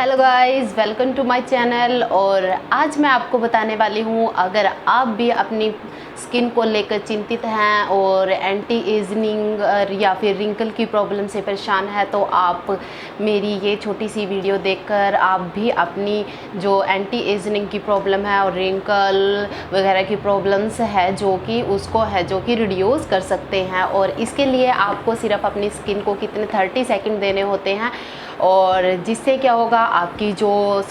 Hello guys, welcome to my channel. और आज मैं आपको बताने वाली हूँ, अगर आप भी अपनी स्किन को लेकर चिंतित हैं और एंटी एजिंग या फिर रिंकल की प्रॉब्लम से परेशान है, तो आप मेरी ये छोटी सी वीडियो देखकर आप भी अपनी जो एंटी एजिंग की प्रॉब्लम है और रिंकल वगैरह की प्रॉब्लम्स है जो कि रिड्यूस कर सकते हैं। और इसके लिए आपको सिर्फ अपनी स्किन को कितने 30 सेकंड देने होते हैं, और जिससे क्या होगा, आपकी जो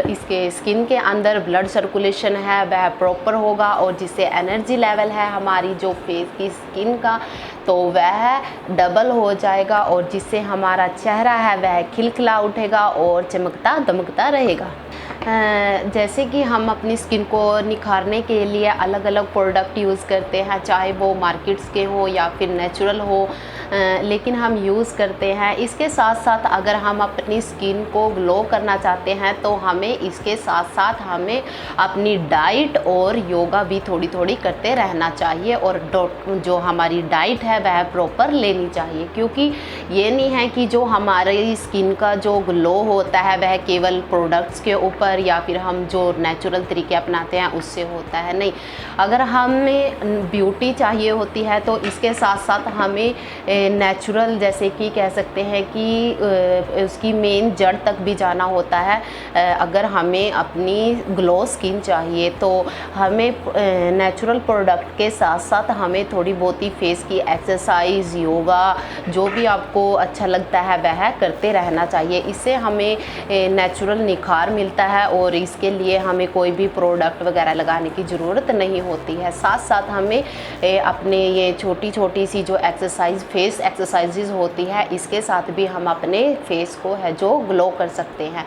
इसके स्किन के अंदर ब्लड सर्कुलेशन है वह प्रॉपर होगा, और जिससे एनर्जी लेवल है हमारी जो फेस की स्किन का, तो वह डबल हो जाएगा, और जिससे हमारा चेहरा है वह खिलखिला उठेगा और चमकता दमकता रहेगा। जैसे कि हम अपनी स्किन को निखारने के लिए अलग अलग प्रोडक्ट यूज़ करते हैं, चाहे वो मार्केट्स के हो या फिर नेचुरल हो, लेकिन हम यूज़ करते हैं। इसके साथ साथ अगर हम अपनी स्किन को ग्लो करना चाहते हैं तो हमें इसके साथ साथ हमें अपनी डाइट और योगा भी थोड़ी थोड़ी करते रहना चाहिए, और जो हमारी डाइट है वह प्रॉपर लेनी चाहिए। क्योंकि ये नहीं है कि जो हमारी स्किन का जो ग्लो होता है वह केवल प्रोडक्ट्स के ऊपर या फिर हम जो नेचुरल तरीके अपनाते हैं उससे होता है, नहीं। अगर हमें ब्यूटी चाहिए होती है तो इसके साथ साथ हमें नेचुरल, जैसे कि कह सकते हैं कि उसकी मेन जड़ तक भी जाना होता है। अगर हमें अपनी ग्लो स्किन चाहिए तो हमें नेचुरल प्रोडक्ट के साथ साथ हमें थोड़ी बहुत ही फेस की एक्सरसाइज, योगा, जो भी आपको अच्छा लगता है वह करते रहना चाहिए। इससे हमें नेचुरल निखार मिलता है, और इसके लिए हमें कोई भी प्रोडक्ट वगैरह लगाने की ज़रूरत नहीं होती है। साथ साथ हमें अपने ये छोटी छोटी सी जो फेस एक्सरसाइजेज होती है, इसके साथ भी हम अपने फेस को है जो ग्लो कर सकते हैं।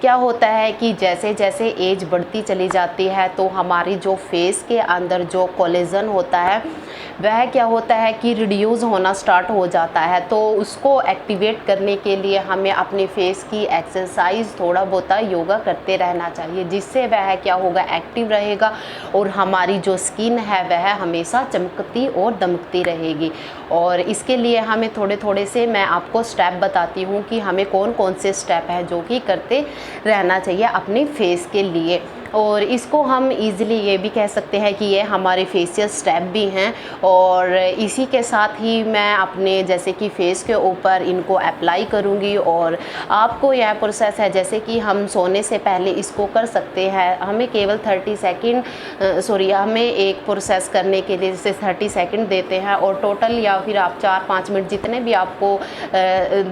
क्या होता है कि जैसे जैसे एज बढ़ती चली जाती है तो हमारी जो फेस के अंदर जो कोलेजन होता है वह क्या होता है कि रिड्यूस होना स्टार्ट हो जाता है। तो उसको एक्टिवेट करने के लिए हमें अपने फेस की एक्सरसाइज, थोड़ा बहुत योगा करते रहना चाहिए, जिससे वह क्या होगा, एक्टिव रहेगा, और हमारी जो स्किन है वह हमेशा चमकती और दमकती रहेगी। और इसके लिए हमें थोड़े थोड़े से मैं आपको स्टेप बताती हूँ कि हमें कौन कौन से स्टेप हैं जो कि करते रहना चाहिए अपने फेस के लिए। और इसको हम इजीली ये भी कह सकते हैं कि ये हमारे फेशियल स्टेप भी हैं, और इसी के साथ ही मैं अपने जैसे कि फेस के ऊपर इनको अप्लाई करूँगी। और आपको यह प्रोसेस है जैसे कि हम सोने से पहले इसको कर सकते हैं। हमें केवल 30 सेकंड हमें एक प्रोसेस करने के लिए जैसे 30 सेकंड देते हैं, और टोटल या फिर आप 4-5 मिनट जितने भी आपको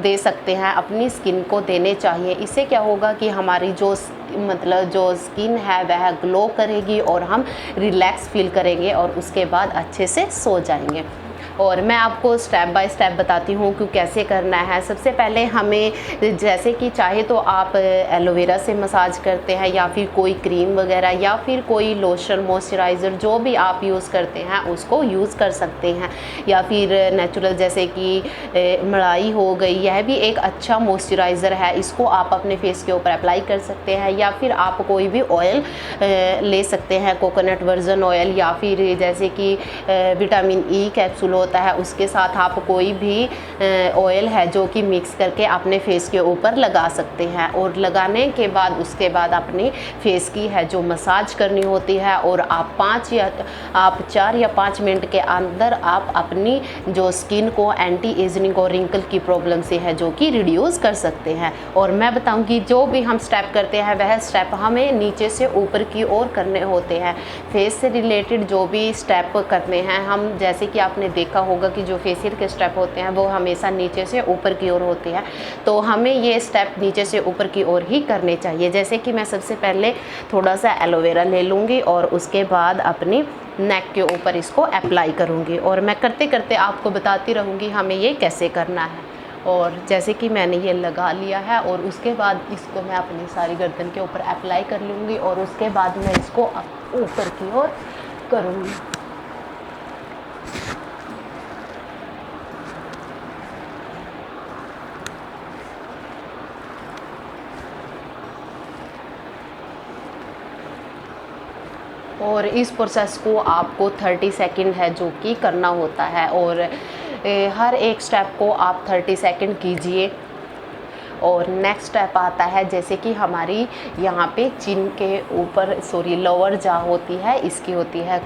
दे सकते हैं अपनी स्किन को देने चाहिए। इससे क्या होगा कि हमारी जो स्किन है वह ग्लो करेगी और हम रिलैक्स फील करेंगे, और उसके बाद अच्छे से सो जाएंगे। और मैं आपको स्टेप बाय स्टेप बताती हूँ कि कैसे करना है। सबसे पहले हमें, जैसे कि चाहे तो आप एलोवेरा से मसाज करते हैं, या फिर कोई क्रीम वगैरह, या फिर कोई लोशन, मॉइस्चराइज़र, जो भी आप यूज़ करते हैं उसको यूज़ कर सकते हैं। या फिर नेचुरल जैसे कि मलाई हो गई, यह भी एक अच्छा मॉइस्चराइज़र है, इसको आप अपने फेस के ऊपर अप्लाई कर सकते हैं। या फिर आप कोई भी ऑयल ले सकते हैं, कोकोनट वर्जन ऑयल, या फिर जैसे कि विटामिन ई कैप्सूल होता है, उसके साथ आप कोई भी ऑयल है जो कि मिक्स करके अपने फेस के ऊपर लगा सकते हैं। और लगाने के बाद उसके बाद अपनी फेस की है जो मसाज करनी होती है, और आप 4 या 5 मिनट के अंदर आप अपनी जो स्किन को एंटी एजिंग और रिंकल की प्रॉब्लम से है जो कि रिड्यूस कर सकते हैं। और मैं बताऊंगी जो भी हम स्टेप करते हैं वह स्टेप हमें नीचे से ऊपर की ओर करने होते हैं। फेस से रिलेटेड जो भी स्टेप करने हैं हम, जैसे कि आपने देखा होगा कि जो फेशियल के स्टेप होते हैं वो हमेशा नीचे से ऊपर की ओर होते हैं, तो हमें ये स्टेप नीचे से ऊपर की ओर ही करने चाहिए। जैसे कि मैं सबसे पहले थोड़ा सा एलोवेरा ले लूँगी, और उसके बाद अपनी नेक के ऊपर इसको अप्लाई करूँगी, और मैं करते करते आपको बताती रहूँगी हमें ये कैसे करना है। और जैसे कि मैंने ये लगा लिया है, और उसके बाद इसको मैं अपनी सारी गर्दन के ऊपर अप्लाई कर लूँगी, और उसके बाद मैं इसको ऊपर की ओर करूँगी। और इस प्रोसेस को आपको 30 सेकंड है जो कि करना होता है, और हर एक स्टेप को आप 30 सेकंड कीजिए। और नेक्स्ट स्टेप आता है जैसे कि हमारी यहाँ पे चिन के ऊपर लोअर जा होती है, इसकी होती है।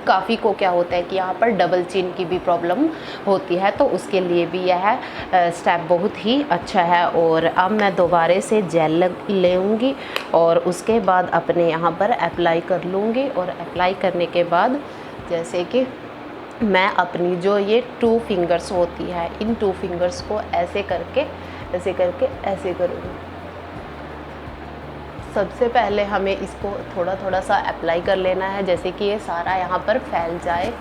काफ़ी को क्या होता है कि यहाँ पर डबल चिन की भी प्रॉब्लम होती है, तो उसके लिए भी यह स्टेप बहुत ही अच्छा है। और अब मैं दोबारा से जेल लेंगी और उसके बाद अपने यहाँ पर अप्लाई कर लूँगी। और अप्लाई करने के बाद जैसे कि मैं अपनी जो ये 2 फिंगर्स होती है, इन 2 फिंगर्स को ऐसे करके ऐसे करूँगी। सबसे पहले हमें इसको थोड़ा थोड़ा सा अप्लाई कर लेना है, जैसे कि ये सारा यहाँ पर फैल जाए।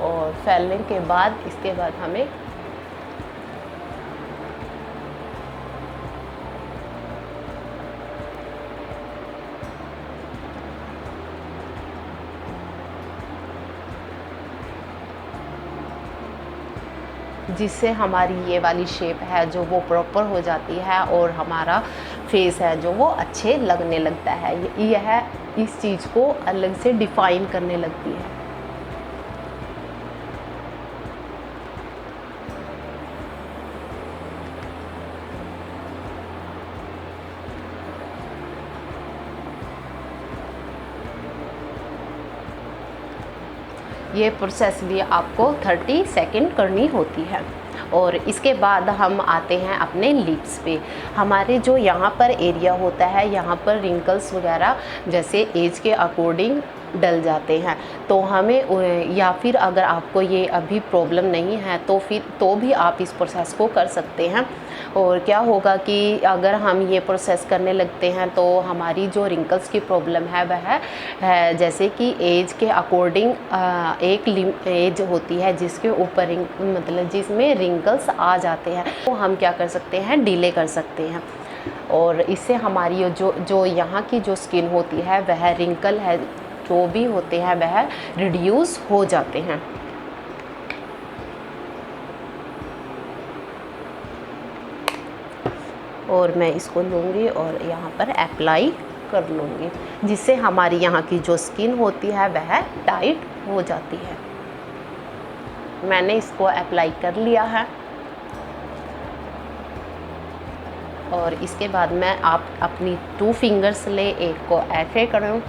और फैलने के बाद इसके बाद हमें जिससे हमारी ये वाली शेप है जो वो प्रॉपर हो जाती है और हमारा फेस है जो वो अच्छे लगने लगता है। यह इस चीज़ को अलग से डिफ़ाइन करने लगती है। ये प्रोसेस भी आपको 30 सेकंड करनी होती है। और इसके बाद हम आते हैं अपने लिप्स पे। हमारे जो यहाँ पर एरिया होता है, यहाँ पर रिंकल्स वगैरह जैसे एज के अकॉर्डिंग डल जाते हैं, तो हमें या फिर अगर आपको ये अभी प्रॉब्लम नहीं है तो भी आप इस प्रोसेस को कर सकते हैं। और क्या होगा कि अगर हम ये प्रोसेस करने लगते हैं तो हमारी जो रिंकल्स की प्रॉब्लम है वह है जैसे कि एज के अकॉर्डिंग एक एज होती है जिसके ऊपर मतलब जिसमें रिंकल्स आ जाते हैं, तो हम क्या कर सकते हैं, डिले कर सकते हैं। और इससे हमारी जो यहाँ की जो स्किन होती है वह रिंकल है जो भी होते हैं वह रिड्यूस हो जाते हैं। और मैं इसको लूँगी और यहाँ पर अप्लाई कर लूँगी, जिससे हमारी यहाँ की जो स्किन होती है वह टाइट हो जाती है। मैंने इसको अप्लाई कर लिया है। और इसके बाद मैं आप अपनी 2 फिंगर्स ले, एक को ऐसे करूँ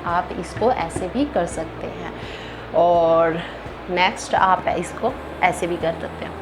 आप इसको ऐसे भी कर सकते हैं। और नेक्स्ट आप इसको ऐसे भी कर सकते हैं।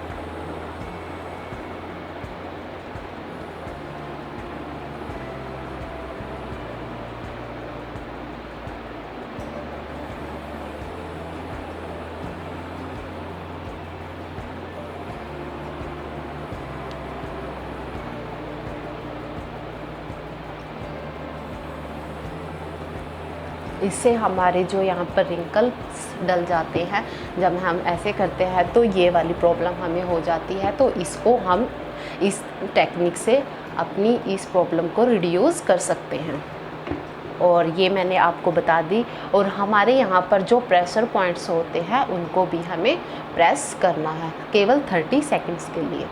इससे हमारे जो यहाँ पर रिंकल्स डल जाते हैं, जब हम ऐसे करते हैं तो ये वाली प्रॉब्लम हमें हो जाती है। तो इसको हम इस टेक्निक से अपनी इस प्रॉब्लम को रिड्यूस कर सकते हैं। और ये मैंने आपको बता दी। और हमारे यहाँ पर जो प्रेशर पॉइंट्स होते हैं उनको भी हमें प्रेस करना है केवल 30 सेकंड्स के लिए।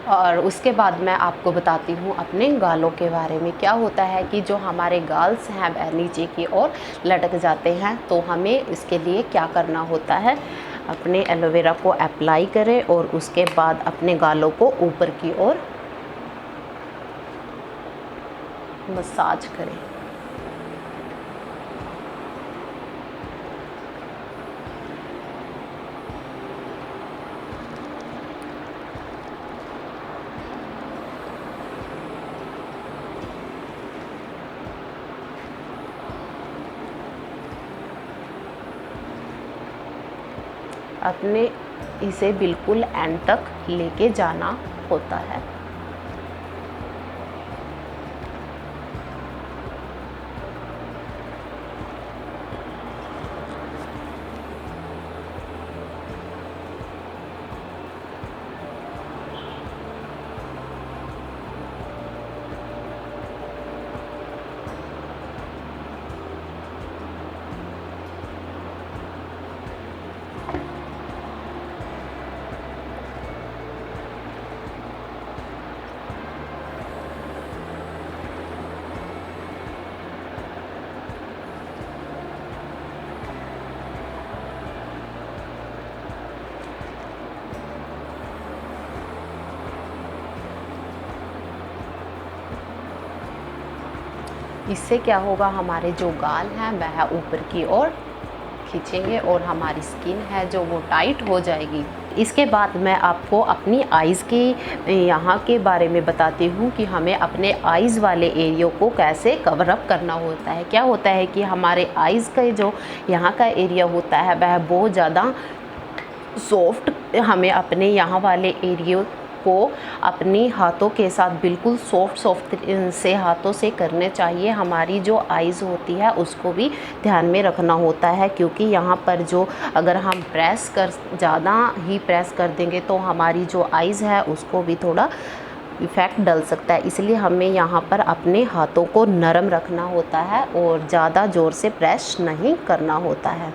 और उसके बाद मैं आपको बताती हूँ अपने गालों के बारे में। क्या होता है कि जो हमारे गाल्स हैं वह नीचे की ओर लटक जाते हैं, तो हमें इसके लिए क्या करना होता है, अपने एलोवेरा को अप्लाई करें और उसके बाद अपने गालों को ऊपर की ओर मसाज करें। अपने इसे बिल्कुल एंड तक लेके जाना होता है। इससे क्या होगा, हमारे जो गाल हैं वह ऊपर की ओर खींचेंगे और हमारी स्किन है जो वो टाइट हो जाएगी। इसके बाद मैं आपको अपनी आइज़ की यहाँ के बारे में बताती हूँ कि हमें अपने आइज़ वाले एरिया को कैसे कवर अप करना होता है। क्या होता है कि हमारे आइज़ का जो यहाँ का एरिया होता है वह बहुत ज़्यादा सॉफ्ट, हमें अपने यहाँ वाले एरिया को अपनी हाथों के साथ बिल्कुल सॉफ्ट से हाथों से करने चाहिए। हमारी जो आइज़ होती है उसको भी ध्यान में रखना होता है, क्योंकि यहाँ पर जो अगर हम ज़्यादा ही प्रेस कर देंगे तो हमारी जो आइज़ है उसको भी थोड़ा इफ़ेक्ट डल सकता है। इसलिए हमें यहाँ पर अपने हाथों को नरम रखना होता है और ज़्यादा ज़ोर से प्रेस नहीं करना होता है।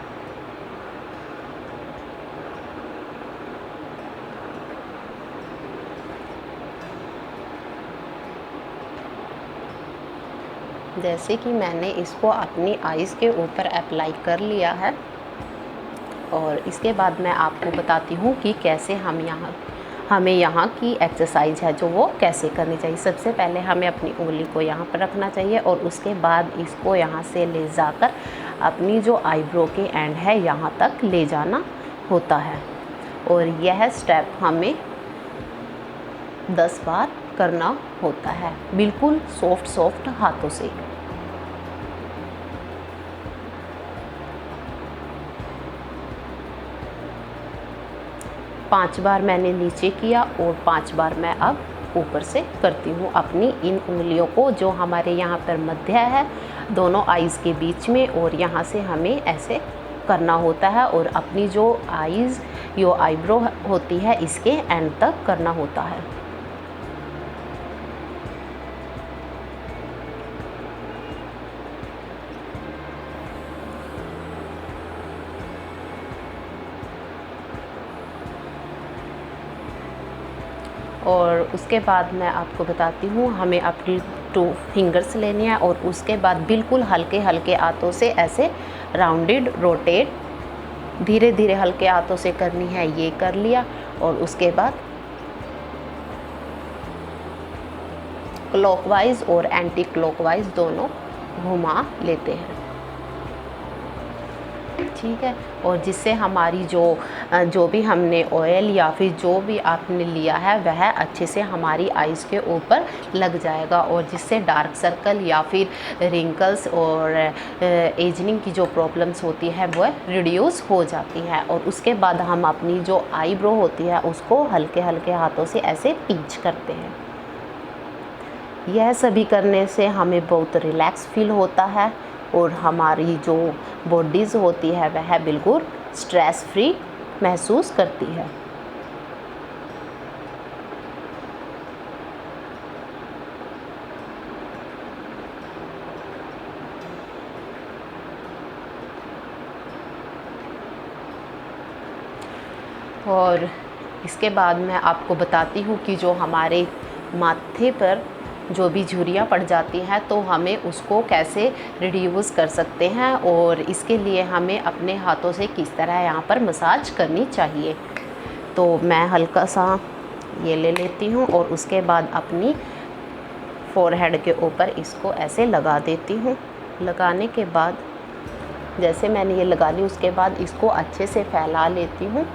जैसे कि मैंने इसको अपनी आइज़ के ऊपर अप्लाई कर लिया है, और इसके बाद मैं आपको बताती हूँ कि कैसे हमें यहाँ की एक्सरसाइज है जो वो कैसे करनी चाहिए। सबसे पहले हमें अपनी उंगली को यहाँ पर रखना चाहिए और उसके बाद इसको यहाँ से ले जाकर अपनी जो आईब्रो के एंड है यहाँ तक ले जाना होता है, और यह स्टेप हमें 10 बार करना होता है, बिल्कुल सॉफ्ट हाथों से। पाँच बार मैंने नीचे किया और 5 बार मैं अब ऊपर से करती हूँ अपनी इन उंगलियों को, जो हमारे यहाँ पर मध्य है दोनों आइज़ के बीच में, और यहाँ से हमें ऐसे करना होता है और अपनी जो आईब्रो होती है इसके एंड तक करना होता है। और उसके बाद मैं आपको बताती हूँ, हमें अपनी 2 फिंगर्स लेनी है और उसके बाद बिल्कुल हल्के हाथों से ऐसे राउंडेड रोटेट धीरे धीरे हल्के हाथों से करनी है। ये कर लिया और उसके बाद क्लॉकवाइज और एंटी क्लॉकवाइज दोनों घुमा लेते हैं, ठीक है। और जिससे हमारी जो भी हमने ऑयल या फिर जो भी आपने लिया है वह अच्छे से हमारी आइज़ के ऊपर लग जाएगा, और जिससे डार्क सर्कल या फिर रिंकल्स और एजनिंग की जो प्रॉब्लम्स होती है वह रिड्यूस हो जाती है। और उसके बाद हम अपनी जो आईब्रो होती है उसको हल्के हाथों से ऐसे पिंच करते हैं। यह सभी करने से हमें बहुत रिलैक्स फील होता है और हमारी जो बॉडीज़ होती है वह बिल्कुल स्ट्रेस फ्री महसूस करती है। और इसके बाद मैं आपको बताती हूँ कि जो हमारे माथे पर जो भी झुर्रियाँ पड़ जाती हैं तो हमें उसको कैसे रिड्यूस कर सकते हैं, और इसके लिए हमें अपने हाथों से किस तरह यहाँ पर मसाज करनी चाहिए। तो मैं हल्का सा ये ले लेती हूँ और उसके बाद अपनी फोरहेड के ऊपर इसको ऐसे लगा देती हूँ। लगाने के बाद जैसे मैंने ये लगा ली उसके बाद इसको अच्छे से फैला लेती हूँ।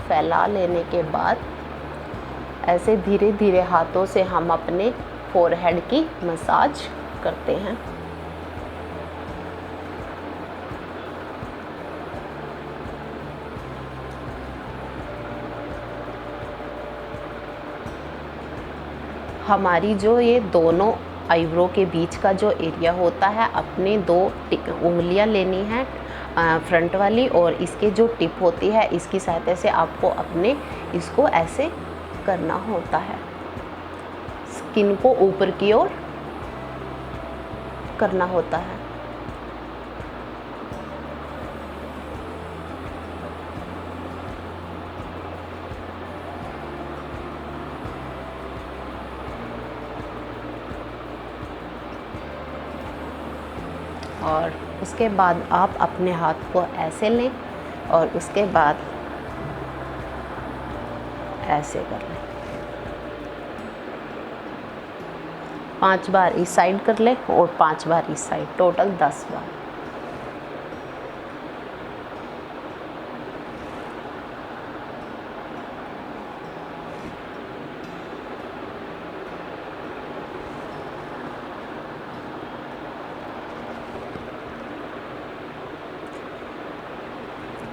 फैला लेने के बाद ऐसे धीरे धीरे हाथों से हम अपने फोरहेड की मसाज करते हैं। हमारी जो ये दोनों आईब्रो के बीच का जो एरिया होता है, अपने 2 उंगलियां लेनी है फ्रंट वाली, और इसके जो टिप होती है इसकी सहायता से आपको इसको ऐसे करना होता है, स्किन को ऊपर की ओर करना होता है। और उसके बाद आप अपने हाथ को ऐसे लें और उसके बाद ऐसे कर लें। 5 बार इस साइड कर ले और 5 बार इस साइड, टोटल 10 बार।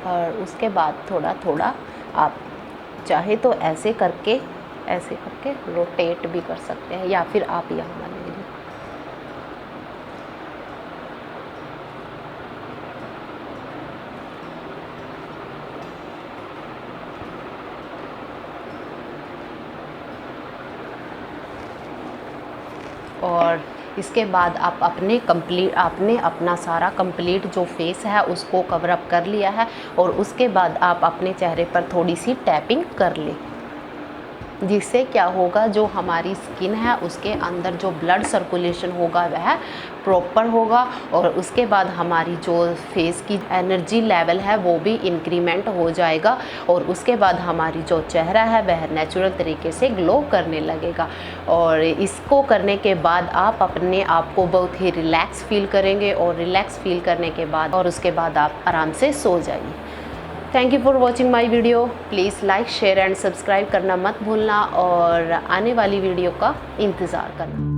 और उसके बाद थोड़ा थोड़ा आप चाहे तो ऐसे करके रोटेट भी कर सकते हैं, या फिर आप यहाँ मान लीजिए। और इसके बाद आप आपने अपना सारा कंप्लीट जो फेस है उसको कवर अप कर लिया है, और उसके बाद आप अपने चेहरे पर थोड़ी सी टैपिंग कर लें, जिससे क्या होगा, जो हमारी स्किन है उसके अंदर जो ब्लड सर्कुलेशन होगा वह प्रॉपर होगा, और उसके बाद हमारी जो फेस की एनर्जी लेवल है वो भी इंक्रीमेंट हो जाएगा, और उसके बाद हमारी जो चेहरा है वह नेचुरल तरीके से ग्लो करने लगेगा। और इसको करने के बाद आप अपने आप को बहुत ही रिलैक्स फील करेंगे, और रिलैक्स फील करने के बाद और उसके बाद आप आराम से सो जाइए। Thank you for watching my video. Please like share and subscribe करना मत भूलना, और आने वाली वीडियो का इंतज़ार करना।